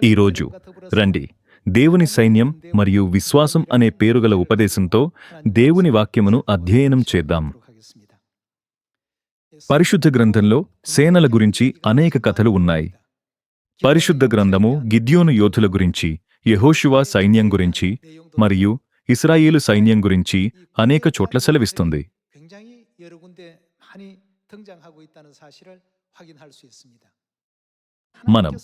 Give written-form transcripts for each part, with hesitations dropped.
ఈరోజు రండి దేవుని సైన్యం మరియు విశ్వాసం అనే పేరుగల ఉపదేశంతో దేవుని వాక్యమును అధ్యయనం చేద్దాం. పరిశుద్ధ గ్రంథంలో సేనల గురించి అనేక కథలు ఉన్నాయి. పరిశుద్ధ గ్రంథము గిద్యోను యోధుల గురించి, యెహోషువ సైన్యం గురించి మరియు ఇశ్రాయేలు సైన్యం గురించి అనేక చోట్ల సెలవిస్తుంది. మనం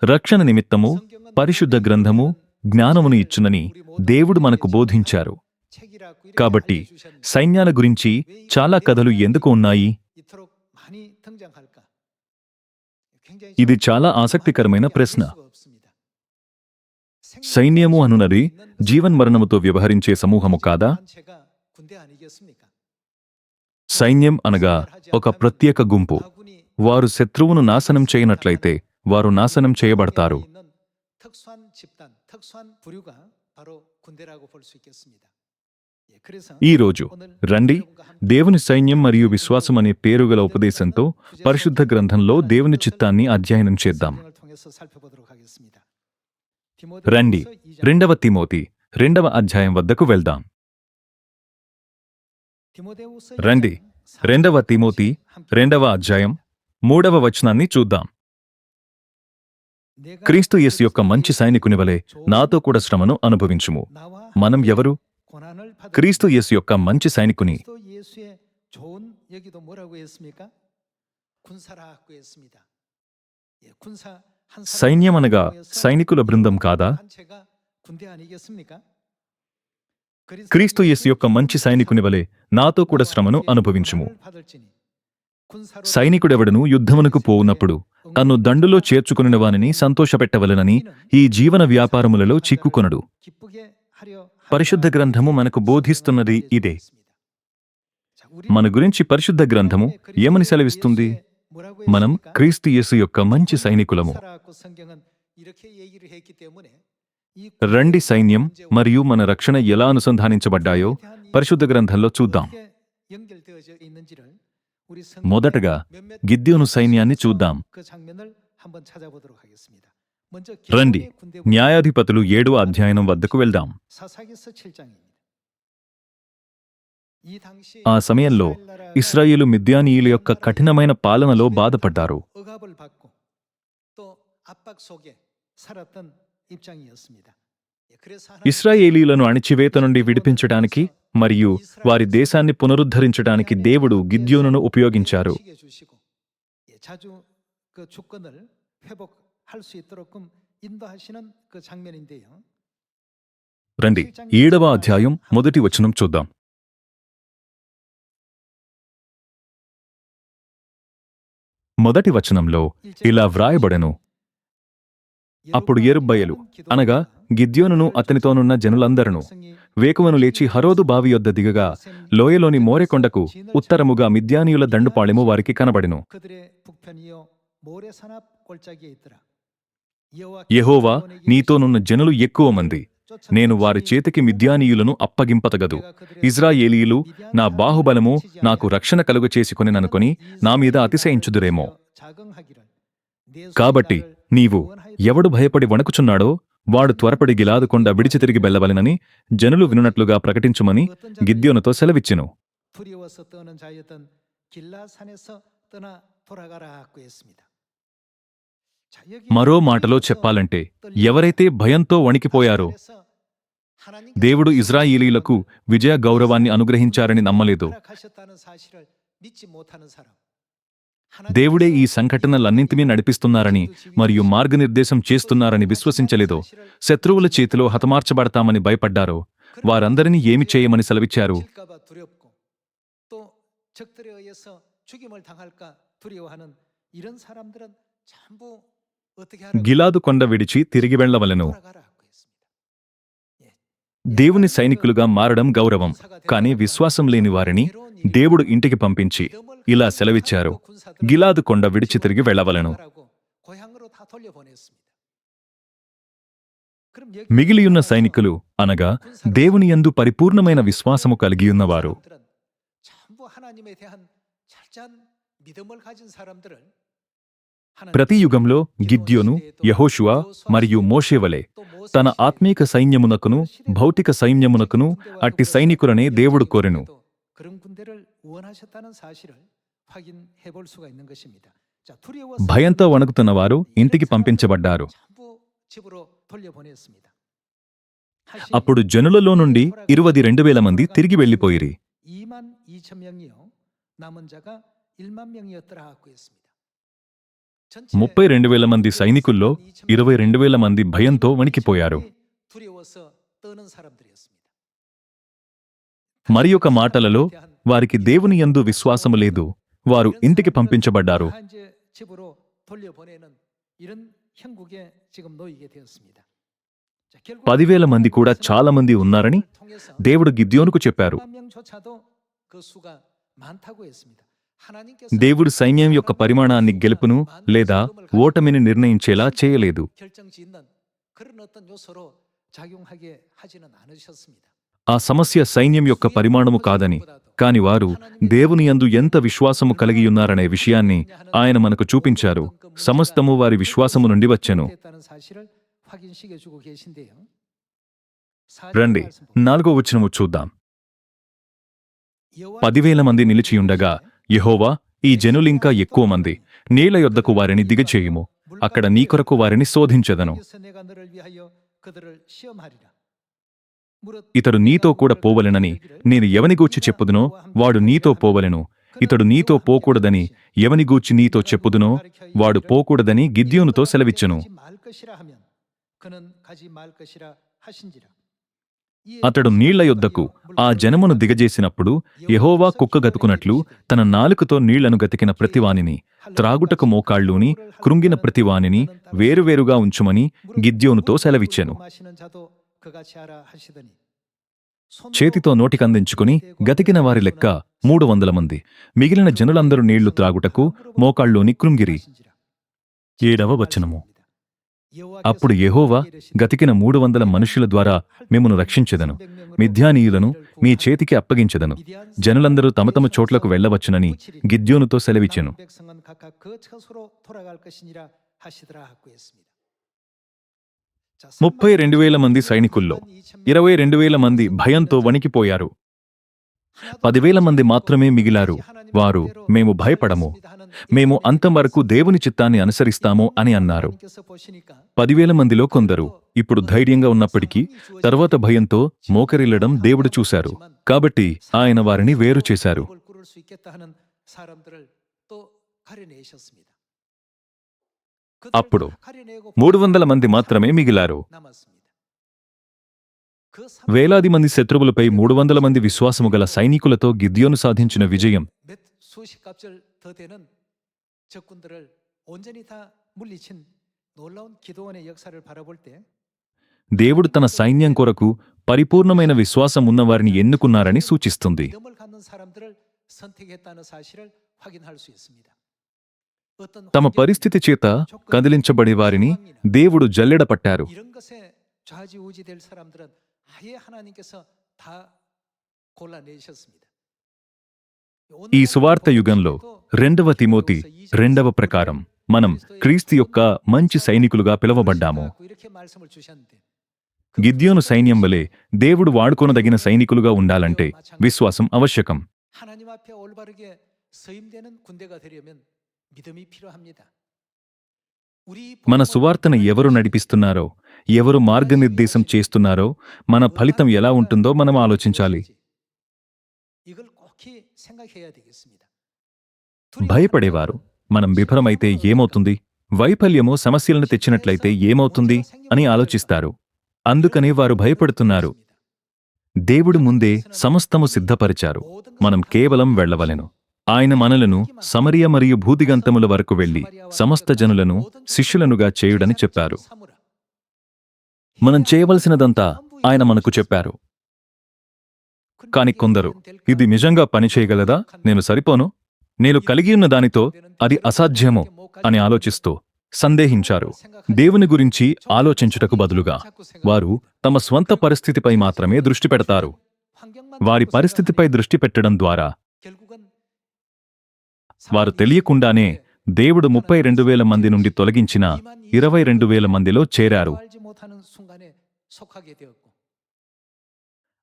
రక్షణ నిమిత్తము పరిశుద్ధ గ్రంథము జ్ఞానమును ఇచ్చునని దేవుడు మనకు బోధించారు. కాబట్టి సైన్యాల గురించి చాలా కథలు ఎందుకు ఉన్నాయి? ఇది చాలా ఆసక్తికరమైన ప్రశ్న. సైన్యము అనునది జీవన్మరణముతో వ్యవహరించే సమూహము కాదా? సైన్యం అనగా ఒక ప్రత్యేక గుంపు. వారు శత్రువును నాశనం చేయనట్లయితే వారు నాశనం చేయబడతారు. ఈరోజు రండి దేవుని సైన్యం మరియు విశ్వాసం అనే పేరుగల ఉపదేశంతో పరిశుద్ధ గ్రంథంలో దేవుని చిత్తాన్ని అధ్యయనం చేద్దాం. రండి 2వ తిమోతి 2వ అధ్యాయం వద్దకు వెళ్దాం. రండి 2వ తిమోతి 2వ అధ్యాయం 3వ వచనాన్ని చూద్దాం. క్రీస్తు యేసు యొక్క మంచి సైనికుని వలె నాతో కూడా శ్రమను అనుభవించుము. మనం ఎవరు? క్రీస్తు యేసు యొక్క మంచి సైనికుని. సైన్యమనగా సైనికుల బృందం కాదా? క్రీస్తు యేసు యొక్క మంచి సైనికుని వలె నాతో కూడా శ్రమను అనుభవించుము. సైనికుడెవడను యుద్ధమునకు పోవునప్పుడు తన్ను దండులో చేర్చుకుని వానిని సంతోషపెట్టవలెనని ఈ జీవన వ్యాపారములలో చిక్కుకొనడు. పరిశుద్ధ గ్రంథము మనకు బోధిస్తున్నది ఇదే. మన గురించి పరిశుద్ధ గ్రంథము ఏమని సెలవిస్తుంది? మనం క్రీస్తు యేసు యొక్క మంచి సైనికులము. రండి సైన్యం మరియు మన రక్షణ ఎలా అనుసంధానించబడ్డాయో పరిశుద్ధ గ్రంథంలో చూద్దాం. మొదటగా గిద్యోను సైన్యాన్ని చూద్దాం. రండి న్యాయాధిపతులు 7వ అధ్యాయం వద్దకు వెళ్దాం. ఆ సమయంలో ఇశ్రాయేలు మిద్యానీయుల యొక్క కఠినమైన పాలనలో బాధపడ్డారు. ఇశ్రాయేలీలను అణిచివేత నుండి విడిపించడానికి మరియు వారి దేశాన్ని పునరుద్ధరించడానికి దేవుడు గిద్యోనును ఉపయోగించారు. రండి 7వ అధ్యాయం 1వ వచనం చూద్దాం. మొదటి వచనంలో ఇలా వ్రాయబడెను. అప్పుడు యెరుబ్బయలు అనగా గిద్యోనును అతనితోనున్న జనులందరూ వేకువను లేచి హరోదు బావి యొద్ద దిగగా లోయలోని మోరెకొండకు ఉత్తరముగా మిద్యానీయుల దండుపాళెము వారికి కనబడెను. యెహోవా, నీతోనున్న జనులు ఎక్కువ మంది, నేను వారి చేతికి మిద్యానీయులను అప్పగింపతగదు. ఇశ్రాయేలీయులు నా బాహుబలము నాకు రక్షణ కలుగచేసికొనెననుకొని నా మీద అతిశయించుదురేమో. కాబట్టి నీవు ఎవడు భయపడి వణకుచున్నాడో వాడు త్వరపడి గిలాదు కొండ విడిచి తిరిగి వెళ్ళవలెనని జనులు వినునట్లుగా ప్రకటించుమని గిద్యోనుతో సెలవిచ్చెను. మరో మాటలో చెప్పాలంటే ఎవరైతే భయంతో వణికిపోయారో, దేవుడు ఇశ్రాయేలీయులకు విజయ గౌరవాన్ని అనుగ్రహించారని నమ్మలేదు, దేవుడే ఈ సంఘటనలన్నింటినీ నడిపిస్తున్నారని మరియు మార్గనిర్దేశం చేస్తున్నారని విశ్వసించలేదో, శత్రువుల చేతిలో హతమార్చబడతామని భయపడ్డారో, వారందరినీ ఏమి చేయమని సెలవిచ్చారు? గిలాదు కొండ విడిచి తిరిగి వెళ్ళవలెను. దేవుని సైనికులుగా మారడం గౌరవం, కానీ విశ్వాసం లేని వారిని దేవుడు ఇంటికి పంపించి ఇలా సెలవిచ్చారు, గిలాదు కొండ విడిచి తిరిగి వెళ్ళవలెను. మిగిలియున్న సైనికులు అనగా దేవుని యందు పరిపూర్ణమైన విశ్వాసము కలిగియున్నవారు. ప్రతి యుగంలో గిద్యోను, యెహోషువ మరియు మోషే వలె తన ఆత్మీక సైన్యమునకును భౌతిక సైన్యమునకును అట్టి సైనికులనే దేవుడు కోరెను. భయంతో వణుకుతున్న వారు ఇంటికి పంపించబడ్డారు. అప్పుడు జనులలో నుండి 22,000 మంది తిరిగి వెళ్లిపోయిరి. 32,000 మంది సైనికుల్లో 22,000 మంది భయంతో వణికిపోయారు. మరి ఒక మాటలలో వారికి దేవుని యందు విశ్వాసము లేదు. వారు ఇంటికి పంపించబడ్డారు. 10,000 మంది కూడా చాలా మంది ఉన్నారని దేవుడు గిద్యోనుకు చెప్పారు. దేవుడు సైన్యం యొక్క పరిమాణాన్ని గెలుపును లేదా ఓటమిని నిర్ణయించేలా చేయలేదు. ఆ సమస్య సైన్యం యొక్క పరిమాణము కాదని, కాని వారు దేవుని యందు ఎంత విశ్వాసము కలిగియున్నారనే విషయాన్ని ఆయన మనకు చూపించారు. సమస్తము వారి విశ్వాసము నుండి వచ్చెను. రండి 4వ వచనము చూద్దాం. 10,000 మంది నిలిచియుండగా యెహోవా, ఈ జనులింకా ఎక్కువ మంది, నీళ్ల యొద్దకు వారిని దిగచేయుము, అక్కడ నీ కొరకు వారిని శోధించెదను. ఇతడు నీతో కూడా పోవలెనని నేను ఎవనిగూర్చి చెప్పుదునో వాడు నీతో పోవలెను. ఇతడు నీతో పోకూడదని ఎవనిగూర్చి నీతో చెప్పుదునో వాడు పోకూడదని గిద్యోనుతో సెలవిచ్చెను. అతడు నీళ్ల యొద్దకు ఆ జనమును దిగజేసినప్పుడు యెహోవా కుక్క గతుకునట్లు తన నాలుకతో నీళ్లను గతికిన ప్రతివానిని, త్రాగుటకు మోకాళ్ళూని కృంగిన ప్రతివానిని వేరువేరుగా ఉంచుమని గిద్యోనుతో సెలవిచ్చెను. చేతితో నోటికందించుకుని గతికిన వారి లెక్క 300 మంది. మిగిలిన జనులందరూ నీళ్లు త్రాగుటకు మోకాళ్ళూని కృంగిరి. 7వ వచనము. అప్పుడు యెహోవా, గతికిన 300 మనుషుల ద్వారా మిమ్మును రక్షించెదను, మిద్యానీయులను మీ చేతికి అప్పగించెదను. జనులందరూ తమ తమ చోట్లకు వెళ్లవచ్చునని గిద్యోనుతో సెలవిచ్చెను. 32,000 మంది సైనికుల్లో 22,000 మంది భయంతో వణికిపోయారు. 10,000 మంది మాత్రమే మిగిలారు. వారు, మేము భయపడము, మేము అంతం వరకు దేవుని చిత్తాన్ని అనుసరిస్తాము అని అన్నారు. 10,000 మందిలో కొందరు ఇప్పుడు ధైర్యంగా ఉన్నప్పటికీ తరువాత భయంతో మోకరిల్లడం దేవుడు చూశారు. కాబట్టి ఆయన వారిని వేరు చేశారు. అప్పుడు 300 మంది మాత్రమే మిగిలారు. వేలాది మంది శత్రువులపై 300 మంది విశ్వాసము గల సైనికులతో గిద్యోను సాధించిన విజయం దేవుడు తన సైన్యం కొరకు పరిపూర్ణమైన విశ్వాసం ఉన్నవారిని ఎన్నుకున్నారని సూచిస్తుంది. తమ పరిస్థితి చేత కదిలించబడి వారిని దేవుడు జల్లెడపట్టారు. ఈ సువార్త యుగంలో 2వ తిమోతి 2వ ప్రకారం మనం క్రీస్తు యొక్క మంచి సైనికులుగా పిలువబడ్డాము. గిద్యోను సైన్యం వలె దేవుడు వాడుకొనదగిన సైనికులుగా ఉండాలంటే విశ్వాసం ఆవశ్యకం. మన సువార్తను ఎవరు నడిపిస్తున్నారో, ఎవరు మార్గనిర్దేశం చేస్తున్నారో, మన ఫలితం ఎలా ఉంటుందో మనం ఆలోచించాలి. భయపడేవారు మనం విఫలమైతే ఏమవుతుంది, వైఫల్యము సమస్యలను తెచ్చినట్లయితే ఏమవుతుంది అని ఆలోచిస్తారు. అందుకనే వారు భయపడుతున్నారు. దేవుడు ముందే సమస్తము సిద్ధపరిచారు. మనం కేవలం వెళ్ళవలెను. ఆయన మనలను సమరియ మరియు భూదిగంతముల వరకు వెళ్లి సమస్త జనులను శిష్యులనుగా చేయుడని చెప్పారు. మనం చేయవలసినదంతా ఆయన మనకు చెప్పారు. కాని కొందరు, ఇది నిజంగా పనిచేయగలదా, నేను సరిపోను, నేను కలిగియున్న దానితో అది అసాధ్యము అని ఆలోచిస్తూ సందేహించారు. దేవుని గురించి ఆలోచించుటకు బదులుగా వారు తమ స్వంత పరిస్థితిపై మాత్రమే దృష్టి పెడతారు. వారి పరిస్థితిపై దృష్టి పెట్టడం ద్వారా వారు తెలియకుండానే దేవుడు 32,000 మంది నుండి తొలగించిన 22,000 మందిలో చేరారు.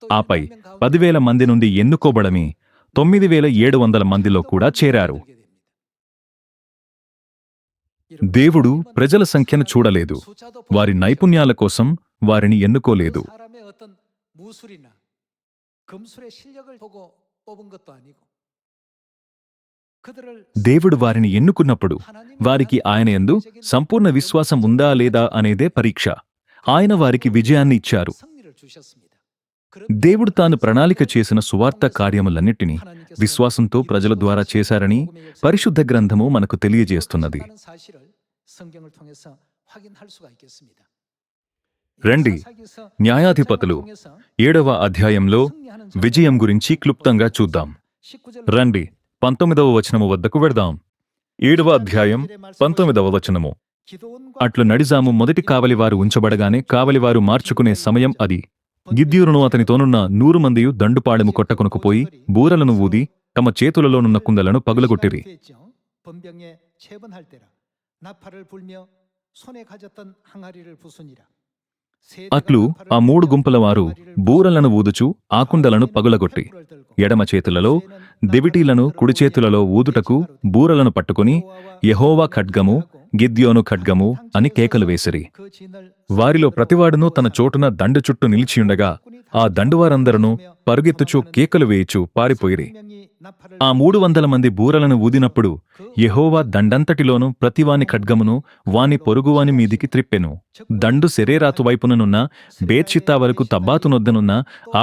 ఆపై 10,000 మంది నుండి ఎన్నుకోబడమి 9,700 మందిలో కూడా చేరారు. దేవుడు ప్రజల సంఖ్యను చూడలేదు. వారి నైపుణ్యాల కోసం వారిని ఎన్నుకోలేదు. దేవుడు వారిని ఎన్నుకున్నప్పుడు వారికి ఆయన యందు సంపూర్ణ విశ్వాసం ఉందా లేదా అనేదే పరీక్ష. ఆయన వారికి విజయాన్ని ఇచ్చారు. దేవుడు తాను ప్రణాళిక చేసిన సువార్త కార్యములన్నిటినీ విశ్వాసంతో ప్రజల ద్వారా చేశారని పరిశుద్ధ గ్రంథము మనకు తెలియజేస్తున్నది. రండి, న్యాయాధిపతులు 7వ అధ్యాయంలో విజయం గురించి క్లుప్తంగా చూద్దాం. రండి, 19వ వచనము వద్దకు వెడదాం. 7వ అధ్యాయం 19వ వచనము. అట్లు నడిజాము మొదటి కావలివారు ఉంచబడగానే కావలివారు మార్చుకునే సమయం అది. గిద్యోనును అతనితోనున్న 100 మందియు దండుపాడెము కొట్టకొనుకుపోయి బూరలను ఊది తమ చేతులలోనున్న కుందలను పగులగొట్టిరి. అట్లు ఆ 3 గుంపుల వారు బూరలను ఊదుచు ఆ కుండలను పగులగొట్టి ఎడమ చేతులలో దెవిటీలను కుడి చేతులలో ఊదుటకు బూరలను పట్టుకుని యెహోవా ఖడ్గము, గిద్యోను ఖడ్గము అని కేకలు వేసిరి. వారిలో ప్రతివాడునూ తన చోటున దండు చుట్టూ నిలిచియుండగా ఆ దండువారందరూ పరుగెత్తుచు కేకలు వేయుచు పారిపోయిరి. ఆ 300 మంది బూరలను ఊదినప్పుడు యెహోవా దండంతటిలోనూ ప్రతివాని ఖడ్గమును వాని పొరుగువాని మీదికి త్రిప్పెను. దండు సెరేరాతు వైపుననున్న బేత్షిత్తా వరకు తబ్బాతునొద్దనున్న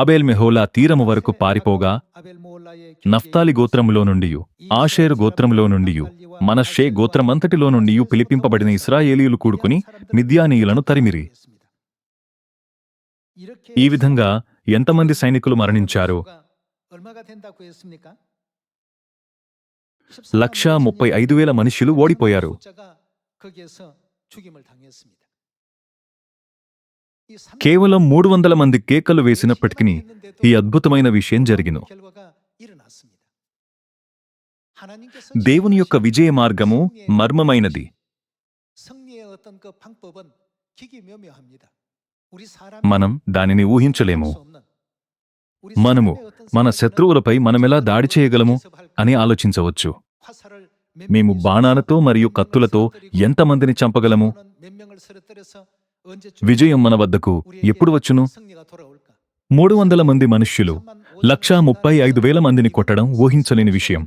ఆబేల్ మెహోలా తీరము వరకు పారిపోగా నఫ్తాలి గోత్రములో నుండియు ఆషేరు గోత్రములో నుండియు మనష్షే గోత్రమంతటిలో నుండియు పిలిపింపబడిన ఇశ్రాయేలీయులు కూడుకుని మిద్యానీయులను తరిమిరి. ఈ విధంగా ఎంతమంది సైనికులు మరణించారో 135,000 మనుష్యులు ఓడిపోయారు. కేవలం 300 మంది కేకలు వేసినప్పటికీ ఈ అద్భుతమైన విషయం జరిగిను. దేవుని యొక్క విజయ మార్గము మర్మమైనది. మనం దానిని ఊహించలేము. మనము మన శత్రువులపై మనమెలా దాడి చేయగలము అని ఆలోచించవచ్చు. మేము బాణాలతో మరియు కత్తులతో ఎంతమందిని చంపగలము? విజయం మన వద్దకు ఎప్పుడు వచ్చును? 300 మంది మనుష్యులు 135,000 మందిని కొట్టడం ఊహించలేని విషయం.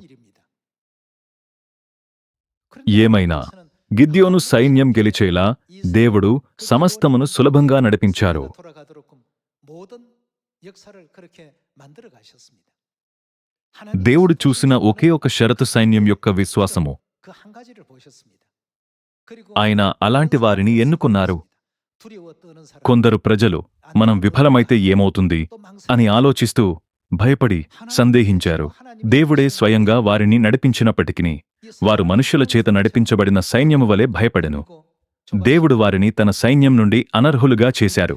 ఏమైనా గిద్యోను సైన్యం గెలిచేలా దేవుడు సమస్తమును సులభంగా నడిపించారు. దేవుడు చూసిన ఒకే ఒక షరతు సైన్యం యొక్క విశ్వాసము. ఆయన అలాంటి వారిని ఎన్నుకున్నారు. కొందరు ప్రజలు మనం విఫలమైతే ఏమవుతుంది అని ఆలోచిస్తూ భయపడి సందేహించారు. దేవుడే స్వయంగా వారిని నడిపించినప్పటికీ వారు మనుష్యుల చేత నడిపించబడిన సైన్యము వలె భయపడెను. దేవుడు వారిని తన సైన్యం నుండి అనర్హులుగా చేశారు.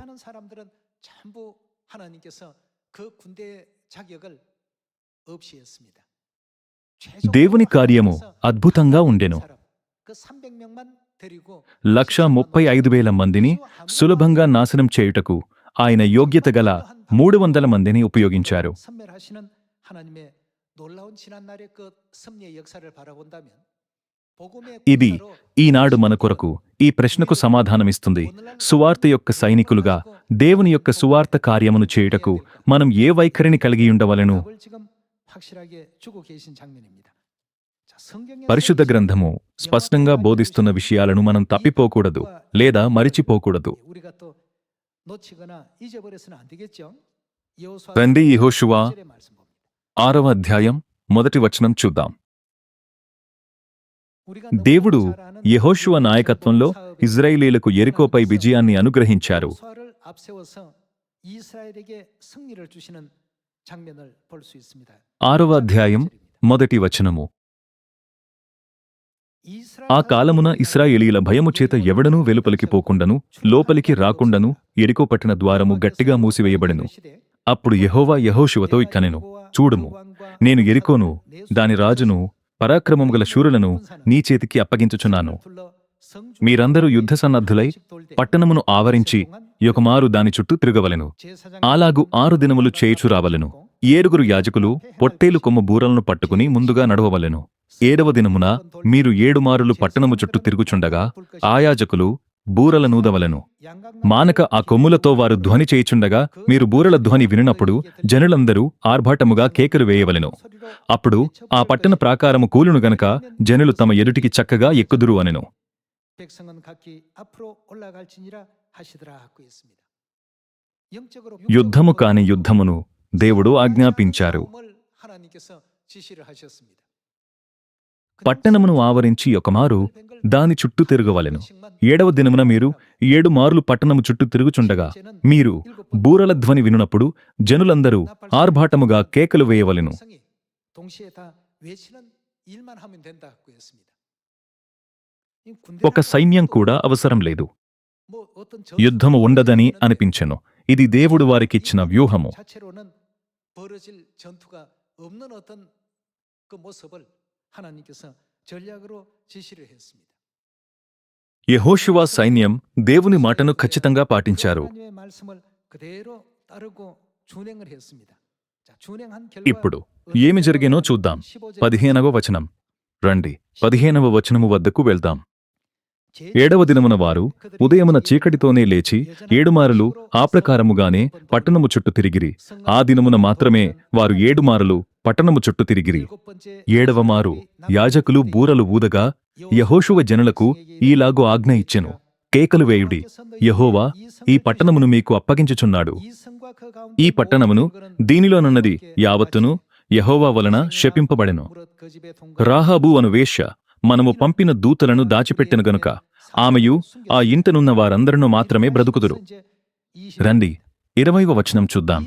దేవుని కార్యము అద్భుతంగా ఉండెను. 135,000 మందిని సులభంగా నాశనం చేయుటకు ఆయన యోగ్యత గల 300 మందిని ఉపయోగించారు. ఇది ఈనాడు మన కొరకు ఈ ప్రశ్నకు సమాధానమిస్తుంది. సువార్త యొక్క సైనికులుగా దేవుని యొక్క సువార్త కార్యమును చేయుటకు మనం ఏ వైఖరిని కలిగి ఉండవలెను? పరిశుద్ధ గ్రంథము స్పష్టంగా బోధిస్తున్న విషయాలను మనం తప్పిపోకూడదు లేదా మరిచిపోకూడదు. రండి, యెహోషువ 6వ అధ్యాయం 1వ వచనం చూద్దాం. దేవుడు యెహోషువ నాయకత్వంలో ఇశ్రాయేలీయులకు యెరికోపై విజయాన్ని అనుగ్రహించారు. 6వ అధ్యాయం 1వ వచనము. ఆ కాలమున ఇశ్రాయేలీయుల భయము చేత ఎవడనూ వెలుపలికి పోకుండను లోపలికి రాకుండను యెరికో పట్టణ ద్వారము గట్టిగా మూసివేయబడెను. అప్పుడు యెహోవా యెహోషువతో ఇట్లనెను, చూడుము, నేను యెరికోను దాని రాజును పరాక్రమము గల శూరులను నీ చేతికి అప్పగించుచున్నాను. మీరందరూ యుద్ధ సన్నద్ధులై పట్టణమును ఆవరించి యొకమారు దాని చుట్టూ తిరగవలెను. అలాగు 6 దినములు చేయుచు రావలెను. 7 యాజకులు పొట్టేలు కొమ్ము బూరలను పట్టుకుని ముందుగా నడవవలెను. 7వ దినమున మీరు 7 మారులు పట్టణము చుట్టూ తిరుగుచుండగా ఆ యాజకులు బూరలనూదవలెను. మానక ఆ కొమ్ములతో వారు ధ్వని చేయుచుండగా మీరు బూరల ధ్వని వినినప్పుడు జనులందరూ ఆర్భాటముగా కేకలు వేయవలెను. అప్పుడు ఆ పట్టణ ప్రాకారము కూలును గనక జనులు తమ ఎదుటికి చక్కగా ఎక్కుదురు అనెను. యుద్ధము కాని యుద్ధమును దేవుడు ఆజ్ఞాపించారు. పట్టణమును ఆవరించి ఒకమారు దాని చుట్టూ తిరగవలెను. 7వ దినమున మీరు 7 మారులు పట్టణము చుట్టూ తిరుగుచుండగా మీరు బూరల ధ్వని వినునప్పుడు జనులందరూ ఆర్భాటముగా కేకలు వేయవలెను. ఒక సైన్యం కూడా అవసరం లేదు. యుద్ధము ఉండదని అనిపించెను. ఇది దేవుడు వారికిచ్చిన వ్యూహము. యెహోషువ సైన్యం దేవుని మాటను ఖచ్చితంగా పాటించారు. ఇప్పుడు ఏమి జరిగేనో చూద్దాం. 15వ వచనం. రండి 15వ వచనము వద్దకు వెళ్దాం. 7వ దినమున వారు ఉదయమున చీకటితోనే లేచి 7 మారులు ఆ ప్రకారముగానే పట్టణము చుట్టూ తిరిగిరి. ఆ దినమున మాత్రమే వారు 7 మారులు పట్టణము చుట్టూ తిరిగిరి. 7వ మారు యాజకులు బూరలు ఊదగా యెహోషువ జనులకు ఈలాగు ఆజ్ఞ ఇచ్చెను. కేకలు వేయుడి, యెహోవా ఈ పట్టణమును మీకు అప్పగించుచున్నాడు. ఈ పట్టణమును దీనిలోనున్నది యావత్తును యెహోవా వలన శపింపబడెను. రాహాబు అను వేశ్య మనము పంపిన దూతలను దాచిపెట్టెను గనుక ఆమెయు ఆ ఇంటనున్న వారందరూ మాత్రమే బ్రతుకుదురు. రండి 20వ వచనం చూద్దాం.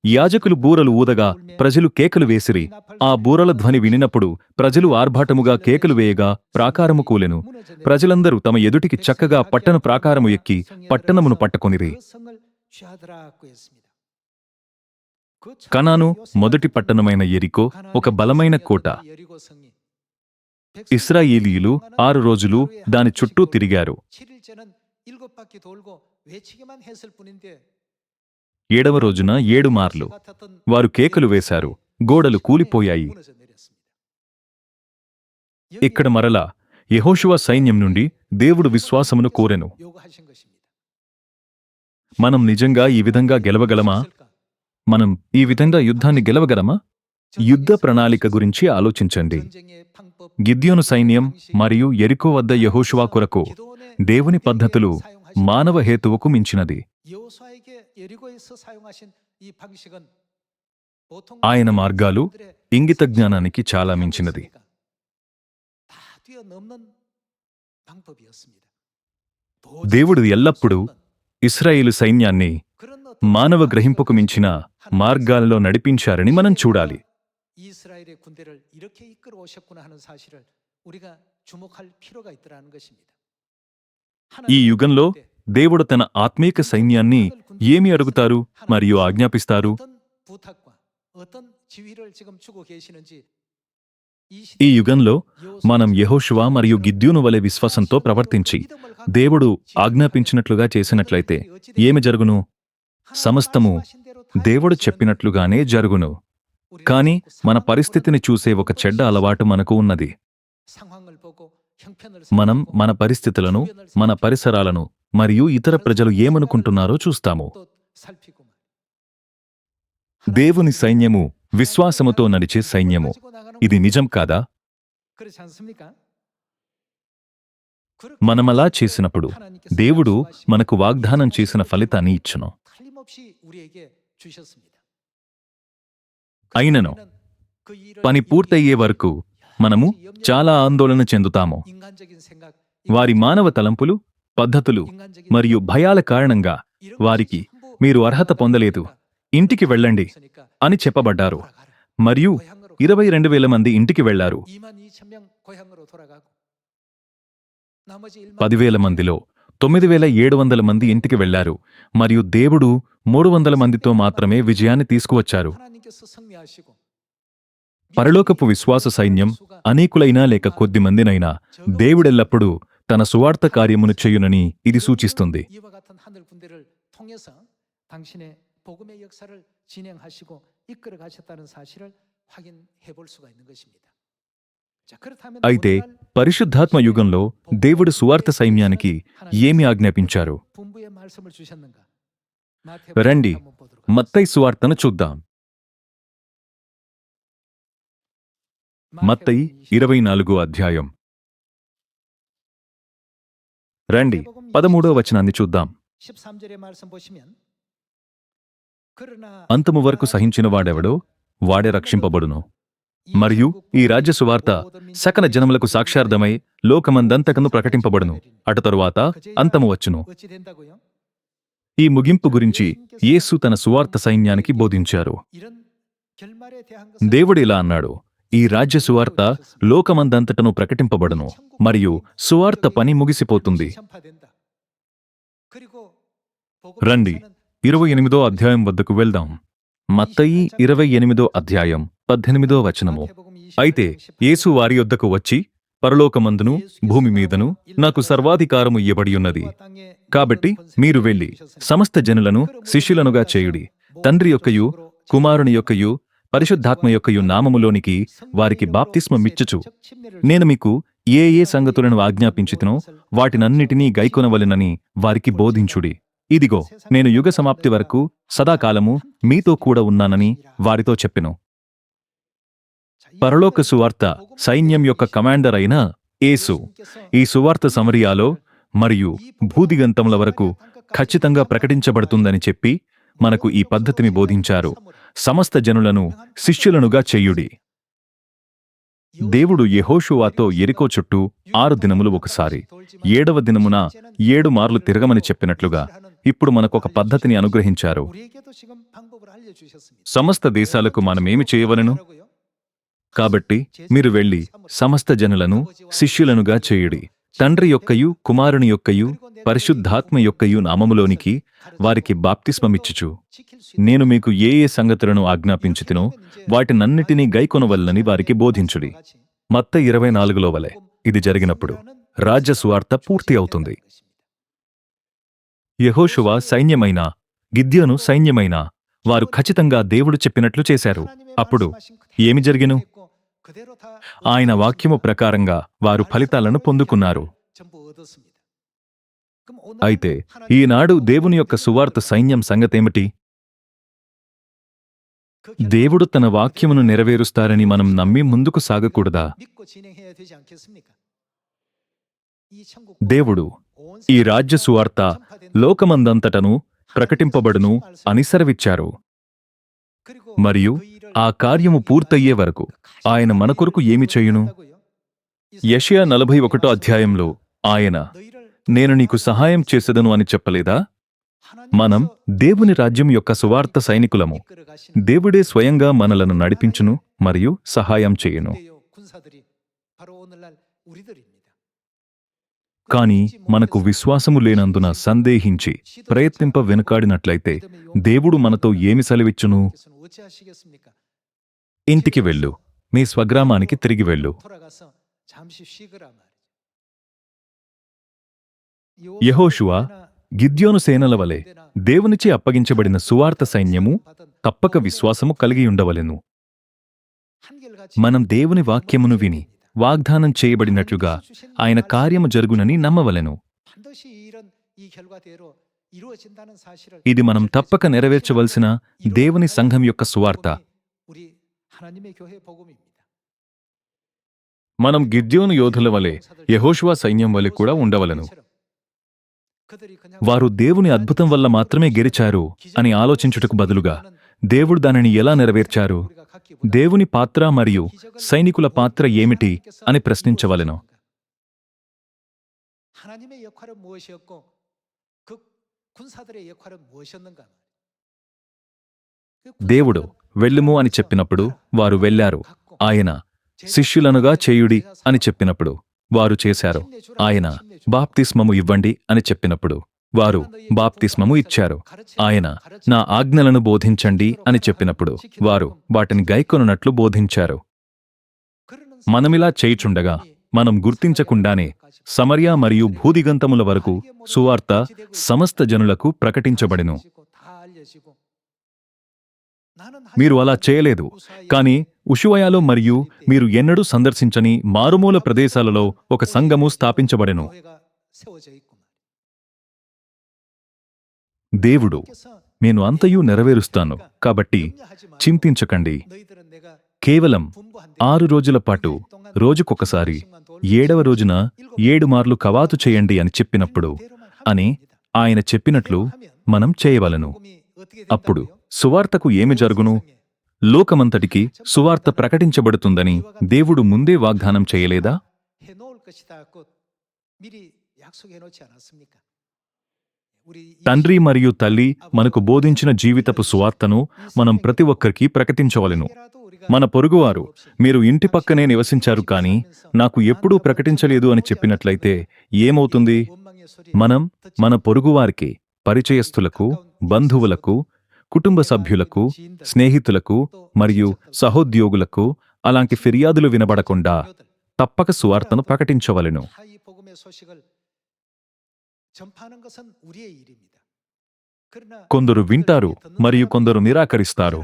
యాజకులు బూరలు ఊదగా ప్రజలు కేకలు వేసిరి. ఆ బూరల ధ్వని వినినప్పుడు ప్రజలు ఆర్భాటముగా కేకలు వేయగా ప్రాకారము కూలెను. ప్రజలందరూ తమ ఎదుటికి చక్కగా పట్టణ ప్రాకారము ఎక్కి పట్టణమును పట్టుకొనిరి. కనాను మొదటి పట్టణమైన యెరికో ఒక బలమైన కోట. ఇశ్రాయేలీయులు 6 రోజులు దాని చుట్టూ తిరిగారు. 7వ రోజున 7 మార్లు వారు కేకలు వేశారు. గోడలు కూలిపోయాయి. ఇక్కడ మరలా యెహోషువ సైన్యం నుండి దేవుడు విశ్వాసమును కోరెను. మనం నిజంగా ఈ విధంగా గెలవగలమా? మనం ఈ విధంగా యుద్ధాన్ని గెలవగలమా? యుద్ధ ప్రణాళిక గురించి ఆలోచించండి. గిద్యోను సైన్యం మరియు యెరికో వద్ద యెహోషువ కొరకు దేవుని పద్ధతులు మానవ హేతువుకు మించినది. ఆయన మార్గాలు ఇంగిత జ్ఞానానికి చాలా మించినది. దేవుడు ఎల్లప్పుడూ ఇశ్రాయేలు సైన్యాన్ని మానవ గ్రహింపుకు మించిన మార్గాల్లో నడిపించారని మనం చూడాలి. ఈ యుగంలో దేవుడు తన ఆత్మీక సైన్యాన్ని ఏమి అడుగుతారు మరియు ఆజ్ఞాపిస్తారు? ఈ యుగంలో మనం యెహోషువ మరియు గిద్యోను వలె విశ్వాసంతో ప్రవర్తించి దేవుడు ఆజ్ఞాపించినట్లుగా చేసినట్లయితే ఏమి జరుగును? సమస్తము దేవుడు చెప్పినట్లుగానే జరుగును. కాని మన పరిస్థితిని చూసే ఒక చెడ్డ అలవాటు మనకు ఉన్నది. మనం మన పరిస్థితులను, మన పరిసరాలను మరియు ఇతర ప్రజలు ఏమనుకుంటున్నారో చూస్తాము. దేవుని సైన్యము విశ్వాసముతో నడిచే సైన్యము. ఇది నిజం కాదా? మనమలా చేసినప్పుడు దేవుడు మనకు వాగ్దానం చేసిన ఫలితాన్ని ఇచ్చును. అయినను పని పూర్తయ్యే వరకు మనము చాలా ఆందోళన చెందుతాము. వారి మానవ తలంపులు, పద్ధతులు మరియు భయాల కారణంగా వారికి మీరు అర్హత పొందలేదు, ఇంటికి వెళ్ళండి అని చెప్పబడ్డారు. మరియు 22,000 మంది ఇంటికి వెళ్లారు. 10,000 మందిలో 9,700 మంది ఇంటికి వెళ్లారు. మరియు దేవుడు 300 మందితో మాత్రమే విజయాన్ని తీసుకువచ్చారు. పరలోకపు విశ్వాస సైన్యం అనేకులైనా లేక కొద్ది మందినైనా దేవుడెల్లప్పుడూ తన సువార్త కార్యమును చేయునని ఇది సూచిస్తుంది. 이와 같은 하늘 군대를 통해서 당신의 복음의 역사를 진행하시고 이끌어 가셨다는 사실을 확인해 볼 수가 있는 것입니다. 자, 그렇다면 అయితే పరిశుద్ధాత్మ యుగంలో దేవుడు సువార్త సైన్యానికి ఏమి ఆజ్ఞాపించారు? 분부의 말씀을 주셨는가? రండి, మత్తయి సువార్తను చూద్దాం. మత్తయి 24వ అధ్యాయం. రండి, 13వ వచనాన్ని చూద్దాం. 13절의 말씀 보시면 그러나 అంతము వరకు సహించిన వాడెవడో వాడే రక్షింపబడును. మరియు ఈ రాజ్య సువార్త సకల జనములకు సాక్ష్యార్థమై లోకమందంతకను ప్రకటింపబడును. అటు తరువాత అంతము వచ్చును. 어찌 된다고요? ఈ ముగింపు గురించి యేసు తన సువార్త సైన్యానికి బోధించారు. 이런 결말에 대한 것을 దేవుడు ఇలా అన్నాడు, ఈ రాజ్య సువార్త లోకమందంతటను ప్రకటింపబడును మరియు సువార్త పని ముగిసిపోతుంది. 전파된다. 그리고 రండి, 28వ అధ్యాయం వద్దకు వెళ్దాం. మత్తయి 28వ అధ్యాయం 18వ వచనము. అయితే యేసు వారి యొద్దకు వచ్చి, పరలోకమందును భూమి మీదను నాకు సర్వాధికారము ఇయ్యబడి ఉన్నది. కాబట్టి మీరు వెళ్ళి సమస్త జనులను శిష్యులనుగా చేయుడి. తండ్రి యొక్కయు కుమారుని యొక్కయు పరిశుద్ధాత్మ యొక్కయు నామములోనికి వారికి బాప్తిస్మమిచ్చుచు నేను మీకు ఏ ఏ సంగతులను ఆజ్ఞాపించితినో వాటినన్నిటినీ గైకొనవలెనని వారికి బోధించుడి. ఇదిగో, నేను యుగ సమాప్తి వరకు సదాకాలము మీతో కూడా ఉన్నానని వారితో చెప్పెను. పరలోక సువార్త సైన్యం యొక్క కమాండర్ అయిన యేసు ఈ సువార్త సమరియాలో మరియు భూదిగంతముల వరకు ఖచ్చితంగా ప్రకటించబడుతుందని చెప్పి మనకు ఈ పద్ధతిని బోధించారు. సమస్త జనులను శిష్యులనుగా చెయ్యుడి. దేవుడు యెహోషువాతో యెరికో చుట్టూ 6 దినములు ఒకసారి 7వ దినమున 7 మార్లు తిరగమని చెప్పినట్లుగా ఇప్పుడు మనకొక పద్ధతిని అనుగ్రహించారు. 우리에게도 지금 방법을 알려주셨습니다. సమస్త దేశాలకు మనమేమి చేయవలెను? కాబట్టి మీరు వెళ్ళి సమస్త జనులను శిష్యులనుగా చేయుడి. తండ్రి యొక్కయు కుమారుని యొక్కయు పరిశుద్ధాత్మ యొక్కయు నామములోనికి వారికి బాప్తిస్మమిచ్చుచు నేను మీకు ఏ ఏ సంగతులను ఆజ్ఞాపించితినో వాటినన్నిటినీ గైకొనవలనని వారికి బోధించుడి. మత్తయి 24లో వలె ఇది జరిగినప్పుడు రాజ్య సువార్త పూర్తి అవుతుంది. యెహోషువ సైన్యమైన, గిద్యోను సైన్యమైన వారు ఖచ్చితంగా దేవుడు చెప్పినట్లు చేశారు. అప్పుడు ఏమి జరిగెను? ఆయన వాక్యము ప్రకారంగా వారు ఫలితాలను పొందుకున్నారు. అయితే ఈనాడు దేవుని యొక్క సువార్త సైన్యం సంగతేమిటి? దేవుడు తన వాక్యమును నెరవేరుస్తారని మనం నమ్మి ముందుకు సాగకూడదా? దేవుడు ఈ రాజ్య సువార్త లోకమందంతటను ప్రకటింపబడును అని సెలవిచ్చారు. మరియు ఆ కార్యము పూర్తయ్యే వరకు ఆయన మన కొరకు ఏమి చేయును? యెషయా 41వ అధ్యాయంలో ఆయన నేను నీకు సహాయం చేసేదను అని చెప్పలేదా? మనం దేవుని రాజ్యం యొక్క సువార్త సైనికులము. దేవుడే స్వయంగా మనలను నడిపించును మరియు సహాయం చేయును. కాని మనకు విశ్వాసము లేనందున సందేహించి ప్రయత్నింప వెనుకాడినట్లయితే దేవుడు మనతో ఏమి సెలవిచ్చును? ఇంటికి వెళ్ళు, మీ స్వగ్రామానికి తిరిగి వెళ్ళు. యెహోషువ గిద్యోను సేనల వలె దేవునిచే అప్పగించబడిన సువార్త సైన్యము తప్పక విశ్వాసము కలిగి ఉండవలెను. మనం దేవుని వాక్యమును విని వాగ్దానం చేయబడినట్లుగా ఆయన కార్యము జరుగునని నమ్మవలెను. ఇది మనం తప్పక నెరవేర్చవలసిన దేవుని సంఘం యొక్క సువార్త. మనం గిద్యోను యోధుల వలె యెహోషువ సైన్యం వలె కూడా ఉండవలెను. వారు దేవుని అద్భుతం వల్ల మాత్రమే గెలిచారు అని ఆలోచించుటకు బదులుగా దేవుడు దానిని ఎలా నెరవేర్చారు? దేవుని పాత్ర మరియు సైనికుల పాత్ర ఏమిటి అని ప్రశ్నించవలెను. దేవుడు వెళ్ళుము అని చెప్పినప్పుడు వారు వెళ్ళారు. ఆయన శిష్యులనుగా చేయుడి అని చెప్పినప్పుడు వారు చేశారు. ఆయన బాప్తిస్మము ఇవ్వండి అని చెప్పినప్పుడు వారు బాప్తిస్మము ఇచ్చారు. ఆయన నా ఆజ్ఞలను బోధించండి అని చెప్పినప్పుడు వారు వాటిని గైకొనున్నట్లు బోధించారు. మనమిలా చేయుచుండగా మనం గుర్తించకుండానే సమర్య మరియు భూదిగంతముల వరకు సువార్త సమస్త జనులకు ప్రకటించబడెను. మీరు అలా చేయలేదు, కానీ ఉషువయాలో మరియు మీరు ఎన్నడూ సందర్శించని మారుమూల ప్రదేశాలలో ఒక సంఘము స్థాపించబడెను. దేవుడు, నేను అంతయు నెరవేరుస్తాను, కాబట్టి చింతించకండి. కేవలం 6 రోజుల పాటు రోజుకొకసారి 7వ రోజున 7 మార్లు కవాతు చేయండి అని చెప్పినప్పుడు అని ఆయన చెప్పినట్లు మనం చేయవలెను. అప్పుడు సువార్తకు ఏమి జరుగును? లోకమంతటికి సువార్త ప్రకటించబడుతుందని దేవుడు ముందే వాగ్దానం చేయలేదా? తండ్రి మరియు తల్లి మనకు బోధించిన జీవితపు సువార్తను మనం ప్రతి ఒక్కరికి ప్రకటించవలెను. మన పొరుగువారు, మీరు ఇంటి పక్కనే నివసించారు కానీ నాకు ఎప్పుడూ ప్రకటించలేదు అని చెప్పినట్లయితే ఏమవుతుంది? మనం మన పొరుగువారికి, పరిచయస్థులకు, బంధువులకు, కుటుంబ సభ్యులకు, స్నేహితులకు మరియు సహోద్యోగులకు అలాంటి ఫిర్యాదులు వినబడకుండా తప్పక సువార్తను ప్రకటించవలెను. కొందరు వింటారు మరియు కొందరు నిరాకరిస్తారు.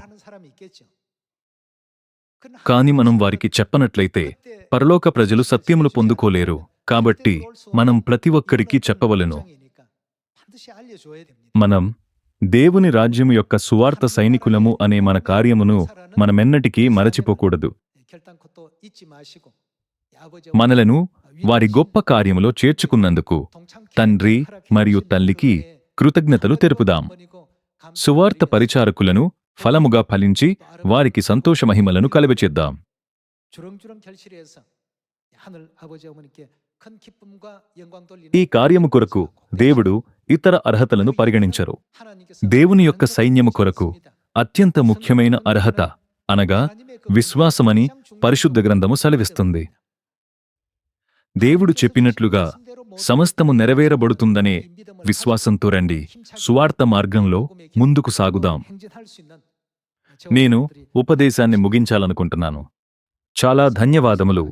కాని మనం వారికి చెప్పనట్లయితే పరలోక ప్రజలు సత్యములు పొందుకోలేరు. కాబట్టి మనం ప్రతి ఒక్కరికి చెప్పవలెను. మనం దేవుని రాజ్యం యొక్క సువార్త సైనికులము అనే మన కార్యమును మనమెన్నటికీ మరచిపోకూడదు. మనలను వారి గొప్ప కార్యములో చేర్చుకున్నందుకు తండ్రి మరియు తల్లికి కృతజ్ఞతలు తెలుపుదాం. సువార్త పరిచారకులను ఫలముగా ఫలించి వారికి సంతోష మహిమలను కలుగచేద్దాం. ఈ కార్యము కొరకు దేవుడు ఇతర అర్హతలను పరిగణించరు. దేవుని యొక్క సైన్యము కొరకు అత్యంత ముఖ్యమైన అర్హత అనగా విశ్వాసమని పరిశుద్ధ గ్రంథము సెలవిస్తుంది. దేవుడు చెప్పినట్లుగా సమస్తము నెరవేరబడుతుందనే విశ్వాసంతో రండి. సువార్త మార్గంలో ముందుకు సాగుదాం. నేను ఉపదేశాన్ని ముగించాలనుకుంటున్నాను. చాలా ధన్యవాదములు.